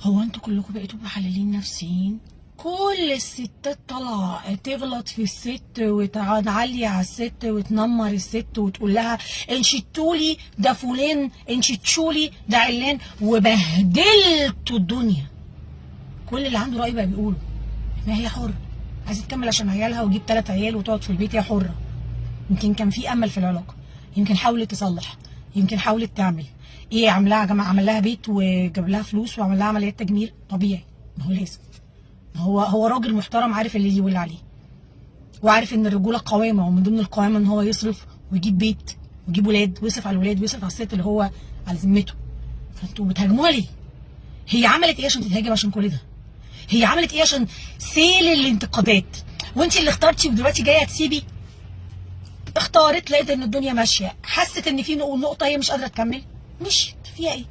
هو انتوا كلكم بقيتوا محللين نفسيين؟ كل الستات طالعه تغلط في الست وتعلي على الست وتنمر الست وتقول لها انشدتولي ده فلان، انشدتولي ده علان، وبهدلتوا الدنيا. كل اللي عنده رأي بقى بيقوله. ما هي حرة، عايزه تكمل عشان عيالها وتجيب 3 عيال وتقعد في البيت، هي حرة. يمكن كان في امل في العلاقه، يمكن حاولت تصلح، يمكن حاولت تعمل ايه، عمل لها بيت وجاب لها فلوس وعمل لها عمليات تجميل طبيعي. ما هو لازم، ما هو راجل محترم، عارف اللي يجي واللي عليه، وعارف ان الرجوله قوامه، ومن ضمن القوامه ان هو يصرف ويجيب بيت ويجيب ولاد ويصرف على الولاد ويصرف على الست اللي هو على ذمته. فانتوا بتهاجموها ليه؟ هي عملت ايه عشان تتهاجم عشان كل ده؟ هي عملت ايه عشان سيل الانتقادات؟ وانت اللي اخترتي ودلوقتي جايه تسيبي؟ اختارت، لقيت ان الدنيا ماشيه، حست ان في نقطه هي مش قادره تكمل، مشيت. فيها ايه؟